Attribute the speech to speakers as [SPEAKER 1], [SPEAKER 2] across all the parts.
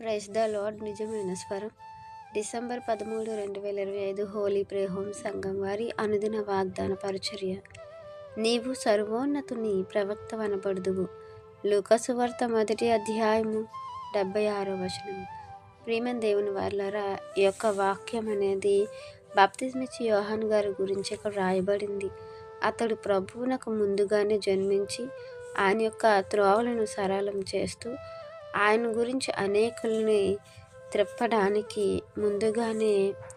[SPEAKER 1] Praise the lord. నిజమైన స్వరం. December 13, 2025 Holi prayer home సంఘం వారి అనుదిన వాగ్దాన పరిచర్య. నీవు సర్వోన్నతుని ప్రవక్త వనపడుదువు. లూకా సువార్త 1వ అధ్యాయము 76వ వచనం. ప్రియమైన దేవుని వారలారా, ఈ యొక్క వాక్యం అనేది బాప్తిస్మిచ్చి యోహాను గారి గురించి ఇక్కడ రాయబడింది. అతడు ప్రభువునకు ముందుగానే జన్మించి ఆయన యొక్క త్రోవలను సరళం చేస్తూ ఆయన గురించి అనేకుల్ని త్రిప్పడానికి ముందుగానే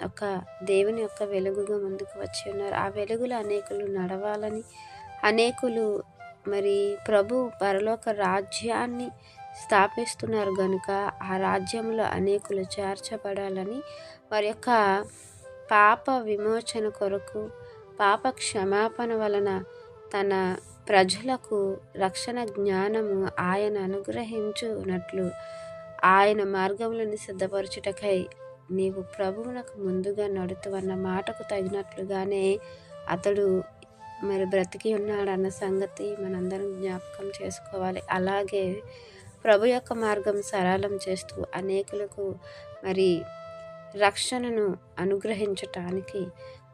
[SPEAKER 1] ఒక దేవుని యొక్క వెలుగుగా ముందుకు వచ్చి ఉన్నారు. ఆ వెలుగులో అనేకులు నడవాలని, అనేకులు మరి ప్రభు పరలోక రాజ్యాన్ని స్థాపిస్తున్నారు గనుక ఆ రాజ్యంలో అనేకులు చేర్చబడాలని, వారి యొక్క పాప విమోచన కొరకు, పాప క్షమాపణ వలన తన ప్రజలకు రక్షణ జ్ఞానము ఆయన అనుగ్రహించునట్లు ఆయన మార్గములను సిద్ధపరచుటకై నీవు ప్రభువునకు ముందుగా నడుతువన్న మాటకు తగినట్లుగానే అతడు మరి బ్రతికి ఉన్నాడన్న సంగతి మనందరం జ్ఞాపకం చేసుకోవాలి. అలాగే ప్రభు యొక్క మార్గం సరళం చేస్తూ అనేకులకు మరి రక్షణను అనుగ్రహించటానికి,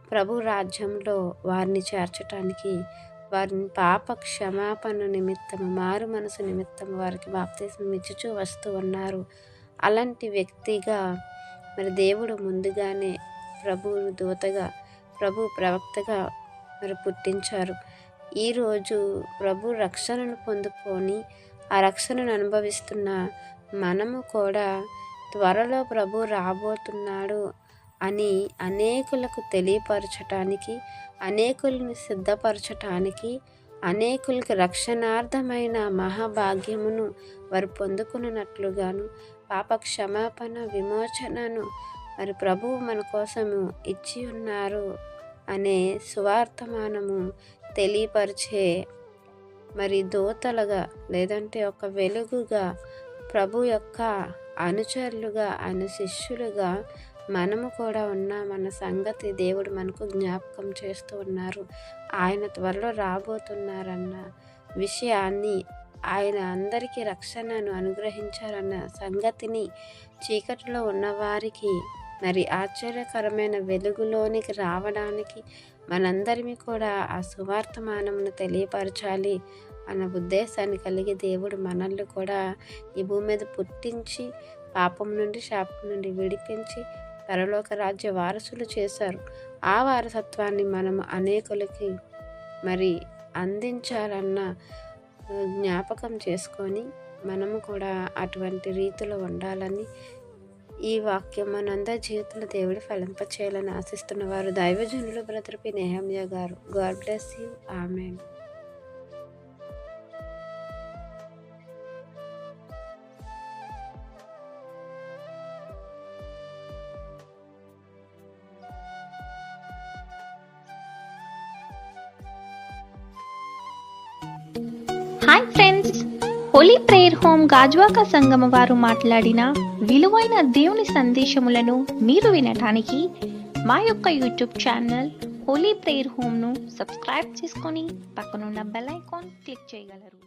[SPEAKER 1] ప్రభు రాజ్యంలో వారిని చేర్చటానికి, వారిని పాప క్షమాపణ నిమిత్తం, మారు మనసు నిమిత్తం వారికి బాప్తిస్మం ఇచ్చుచూ వస్తూ ఉన్నారు. అలాంటి వ్యక్తిగా మరి దేవుడు ముందుగానే ప్రభు దూతగా, ప్రభు ప్రవక్తగా మరి పుట్టించారు. ఈరోజు ప్రభు రక్షణను పొందుకొని ఆ రక్షణను అనుభవిస్తున్న మనము కూడా త్వరలో ప్రభు రాబోతున్నాడు అని అనేకులకు తెలియపరచటానికి, అనేకులను సిద్ధపరచటానికి, అనేకులకు రక్షణార్థమైన మహాభాగ్యమును వారు పొందుకున్నట్లుగాను, పాప క్షమాపణ విమోచనను మరి ప్రభువు మన కోసము ఇచ్చి ఉన్నారు అనే సువార్తమానము తెలియపరిచే మరి దూతలుగా, లేదంటే ఒక వెలుగుగా, ప్రభు యొక్క అనుచరులుగా, ఆయన శిష్యులుగా మనము కూడా ఉన్నామన్న సంగతి దేవుడు మనకు జ్ఞాపకం చేస్తూ ఉన్నారు. ఆయన త్వరలో రాబోతున్నారన్న విషయాన్ని, ఆయన అందరికీ రక్షణను అనుగ్రహించారన్న సంగతిని చీకటిలో ఉన్నవారికి మరి ఆశ్చర్యకరమైన వెలుగులోనికి రావడానికి మనందరినీ కూడా ఆ సువార్తమానమును తెలియపరచాలి అన్న ఉద్దేశాన్ని కలిగి దేవుడు మనల్ని కూడా ఈ భూమి మీద పుట్టించి పాపం నుండి, శాపం నుండి విడిపించి పరలోక రాజ్య వారసులు చేశారు. ఆ వారసత్వాన్ని మనం అనేకులకి మరి అందించాలన్న జ్ఞాపకం చేసుకొని మనము కూడా అటువంటి రీతిలో ఉండాలని, ఈ వాక్యం మనందరి జీవితంలో దేవుడు ఫలింపచేయాలని ఆశిస్తున్న వారు దైవజనులు బ్రదర్ పి. నెహమ్యా గారు. God bless you. Amen.
[SPEAKER 2] Hi friends, holy prayer home Gajuwaka సంగమ వారు మాట్లాడిన విలువైన దేవుని సందేశములను మీరు వినటానికి మా యొక్క యూట్యూబ్ ఛానల్ హోలీ ప్రేయర్ హోమ్ను సబ్స్క్రైబ్ చేసుకొని పక్కనున్న బెల్ ఐకాన్ క్లిక్ చేయగలరు.